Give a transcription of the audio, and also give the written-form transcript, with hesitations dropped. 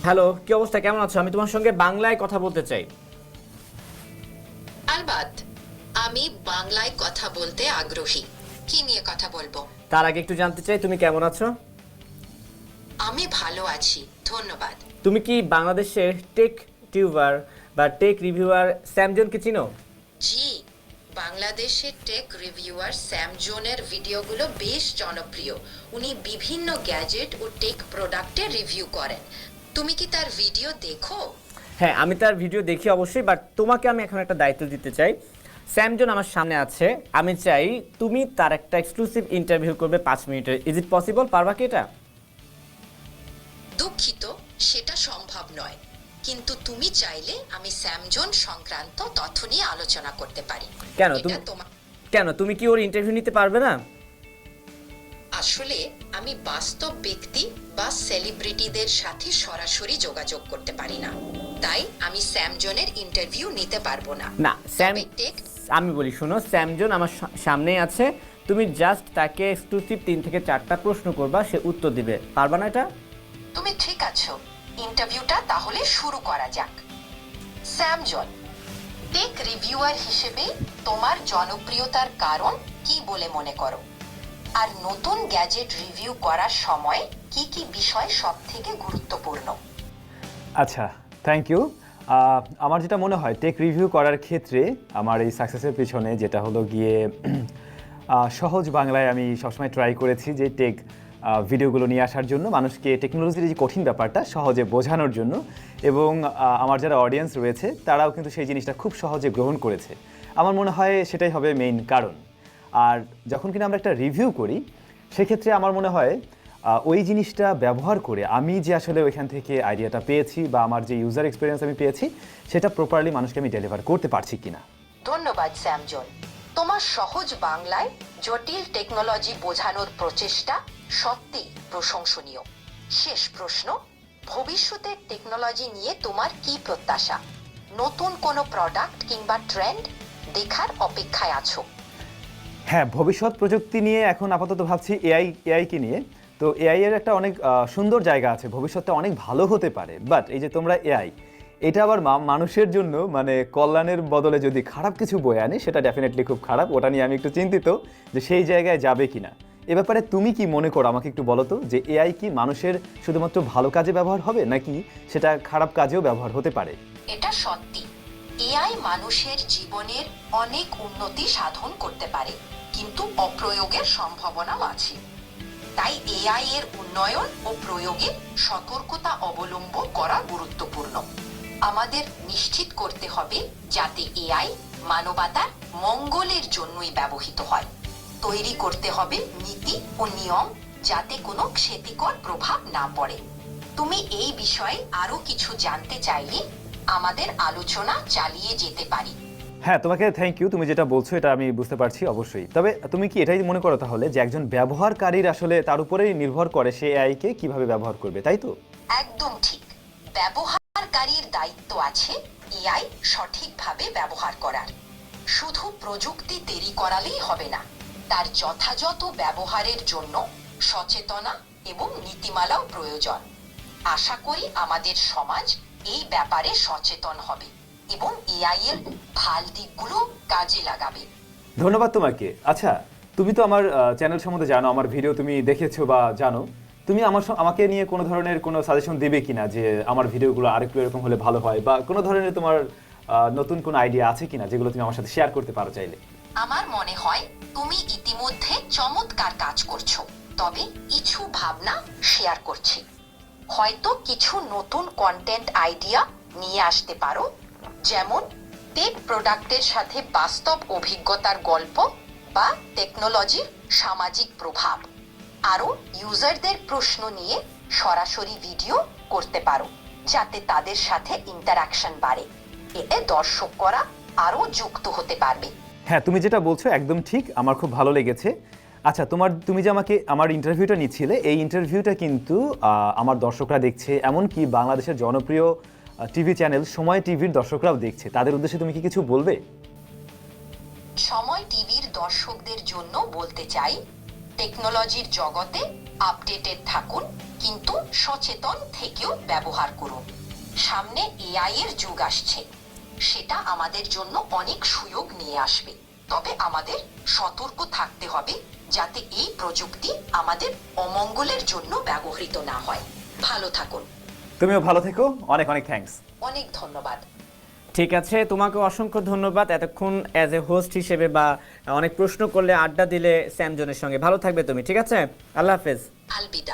Hello, কি অবস্থা, কেমন আছো? আমি তোমার সঙ্গে বাংলায় কথা বলতে চাই। আলবাত, আমি বাংলায় কথা বলতে আগ্রহী। কি নিয়ে কথা বলবো? তার আগে একটু জানতে চাই তুমি কেমন আছো। আমি ভালো আছি, ধন্যবাদ। তুমি কি বাংলাদেশের টেক টিউবার বা টেক রিভিউয়ার স্যামজনকে চিনো? জি, বাংলাদেশের টেক রিভিউয়ার স্যাম জোনের ভিডিওগুলো বেশ জনপ্রিয়। উনি বিভিন্ন গ্যাজেট ও টেক প্রোডাক্টের রিভিউ করেন। তুমি কি তার ভিডিও দেখো? হ্যাঁ, আমি তার ভিডিও দেখি অবশ্যই, বাট তোমাকে আমি এখন একটা দায়িত্ব দিতে চাই। স্যামজন আমার সামনে আছে, আমি চাই তুমি তার একটা এক্সক্লুসিভ ইন্টারভিউ করবে 5 মিনিটের। Is it possible? পারবা কি এটা? দুঃখিত, সেটা সম্ভব নয়। কিন্তু তুমি চাইলে আমি স্যামজন সংক্রান্ত তথ্য নিয়ে আলোচনা করতে পারি। কেন এটা তুমি তোমার কেন তুমি কি ওর ইন্টারভিউ নিতে পারবে না? আসলে আমি বাস্তব ব্যক্তি বা সেলিব্রিটিদের সাথে সরাসরি যোগাযোগ করতে পারি না, তাই আমি স্যামজনের ইন্টারভিউ নিতে পারবো না। না স্যাম, তবে টেক আমি বলি শোনো, স্যামজন আমার সামনেই আছে, তুমি জাস্ট তাকে এক্সক্লুসিভ 3 থেকে 4টা প্রশ্ন করবা, সে উত্তর দিবে। পারবা না এটা? তুমি ঠিক আছো, ইন্টারভিউটা তাহলে শুরু করা যাক। স্যামজন, টেক রিভিউয়ার হিসেবে তোমার জনপ্রিয়তার কারণ কি বলে মনে করো? আর নতুন গ্যাজেট রিভিউ করার সময় কি কি বিষয় সবথেকে গুরুত্বপূর্ণ? আচ্ছা, থ্যাংক ইউ। আমার যেটা মনে হয় টেক রিভিউ করার ক্ষেত্রে আমার এই সাকসেসের পিছনে যেটা হলো গিয়ে সহজ বাংলায় আমি সবসময় ট্রাই করেছি যে টেক ভিডিওগুলো নিয়ে আসার জন্য, মানুষকে টেকনোলজির যে কঠিন ব্যাপারটা সহজে বোঝানোর জন্য, এবং আমার যারা অডিয়েন্স রয়েছে তারাও কিন্তু সেই জিনিসটা খুব সহজে গ্রহণ করেছে। আমার মনে হয় সেটাই হবে মেইন কারণ। আর যখন কিনা আমরা একটা রিভিউ করি সেক্ষেত্রে আমার মনে হয় ওই জিনিসটা ব্যবহার করে আমি যে আসলে ওইখান থেকে আইডিয়াটা পেয়েছি বা আমার যে ইউজার এক্সপিরিয়েন্স আমি পেয়েছি সেটা প্রপারলি মানুষকে আমি ডেলিভার করতে পারছি কিনা। ধন্যবাদ স্যামজন, তোমার সহজ বাংলায় জটিল টেকনোলজি বোঝানোর প্রচেষ্টা সত্যিই প্রশংসনীয়। শেষ প্রশ্ন, ভবিষ্যতে টেকনোলজি নিয়ে তোমার কি প্রত্যাশা? নতুন কোনো প্রোডাক্ট কিংবা ট্রেন্ড দেখার অপেক্ষায় আছো? হ্যাঁ, ভবিষ্যৎ প্রযুক্তি নিয়ে এখন আপাতত ভাবছি এআইকে নিয়ে। তো এআই এর একটা অনেক সুন্দর জায়গা আছে, ভবিষ্যতে অনেক ভালো হতে পারে। বাট এই যে তোমরা এআই, এটা আবার মানুষের জন্য মানে কল্যাণের বদলে যদি খারাপ কিছু বয়ে আনে সেটা ডেফিনেটলি খুব খারাপ। ওটা নিয়ে আমি একটু চিন্তিত যে সেই জায়গায় যাবে কিনা। এ ব্যাপারে তুমি কি মনে করো, আমাকে একটু বলো তো, যে এআই কি মানুষের শুধুমাত্র ভালো কাজে ব্যবহার হবে নাকি সেটা খারাপ কাজেও ব্যবহার হতে পারে? এটা সত্যি, এআই মানুষের জীবনের অনেক উন্নতি সাধন করতে পারে, কিন্তু অপ্রয়োগের সম্ভাবনাও আছে। তাই এআই এর উন্নয়ন ও প্রয়োগে সতর্কতা অবলম্বন করা গুরুত্বপূর্ণ। আমাদের নিশ্চিত করতে হবে যাতে এআই মানবতার মঙ্গলের জন্যই ব্যবহৃত হয়। তৈরি করতে হবে নীতি ও নিয়ম যাতে কোনো ক্ষতিকর প্রভাব না পড়ে। তুমি এই বিষয়ে আরো কিছু জানতে চাইলে আমাদের আলোচনা চালিয়ে যেতে পারি। হ্যাঁ, তোমাকে থ্যাংক ইউ। তুমি যেটা বলছো এটা আমি বুঝতে পারছি অবশ্যই। তবে তুমি কি এটাই মনে করো তাহলে যে একজন ব্যবহারকারীর আসলে তার উপরেই নির্ভর করে সে এআইকে কিভাবে ব্যবহার করবে, তাই তো? একদম ঠিক, ব্যবহারকারীর দায়িত্ব আছে এআই সঠিকভাবে ব্যবহার করার। শুধু প্রযুক্তি তৈরি করালেই হবে না, তার যথাযথ ব্যবহারের জন্য সচেতনা এবং নীতিমালাও প্রয়োজন। আশা করি আমাদের সমাজ এই ব্যাপারে সচেতন হবে এবং এআই এর ভাল দিকগুলো কাজে লাগাবে। ধন্যবাদ তোমাকে। আচ্ছা, তুমি তো আমার চ্যানেল সম্বন্ধে জানো, আমার ভিডিও তুমি দেখেছো বা জানো। তুমি আমাকে নিয়ে কোনো ধরনের কোনো সাজেশন দেবে কিনা যে আমার ভিডিওগুলো আরেকটু এরকম হলে ভালো হয়, বা কোনো ধরনের তোমার নতুন কোনো আইডিয়া আছে কিনা যেগুলো তুমি আমার সাথে শেয়ার করতে পারো চাইলে? আমার মনে হয় তুমি ইতিমধ্যে চমৎকার কাজ করছো, তবে কিছু ভাবনা শেয়ার করছি। হয়তো কিছু নতুন কন্টেন্ট আইডিয়া নিয়ে আসতে পারো, যেমন টেক প্রোডাক্টের সাথে বাস্তব অভিজ্ঞতার গল্প বা টেকনোলজির সামাজিক প্রভাব। আরও ইউজারদের প্রশ্ন নিয়ে সরাসরি ভিডিও করতে পারো যাতে তাদের সাথে ইন্টারাকশন বাড়ে। এতে দর্শকরা আরও যুক্ত হতে পারবে। হ্যাঁ, তুমি যেটা বলছো একদম ঠিক, আমার খুব ভালো লেগেছে। আচ্ছা, তুমি যে আমাকে আমার ইন্টারভিউটা নিচ্ছিলে, এই ইন্টারভিউটা কিন্তু আমার দর্শকরা দেখছে, এমনকি বাংলাদেশের জনপ্রিয় টিভি চ্যানেল সময় টিভির দর্শকরাও দেখছে। তাদের উদ্দেশ্যে তুমি কি কিছু বলবে? সময় টিভির দর্শকদের জন্য বলতে চাই, টেকনোলজির জগতে আপডেটেড থাকুন, কিন্তু সচেতন থেকেও ব্যবহার করুন। সামনে এআই এর যুগ আসছে, সেটা আমাদের জন্য অনেক সুযোগ নিয়ে আসবে। তবে আমাদের সতর্ক থাকতে হবে যাতে এই প্রযুক্তি আমাদের অমঙ্গলের জন্য ব্যবহৃত না হয়। ভালো থাকুন। তুমিও ভালো থেকো, অনেক অনেক থ্যাঙ্কস। অনেক ধন্যবাদ। ঠিক আছে, তোমাকে অসংখ্য ধন্যবাদ এতক্ষণ অ্যাজ এ হোস্ট হিসেবে বা অনেক প্রশ্ন করলে, আড্ডা দিলে স্যামজনের সঙ্গে। ভালো থাকবে তুমি, ঠিক আছে? আল্লাহ হাফেজ। আলবিদা।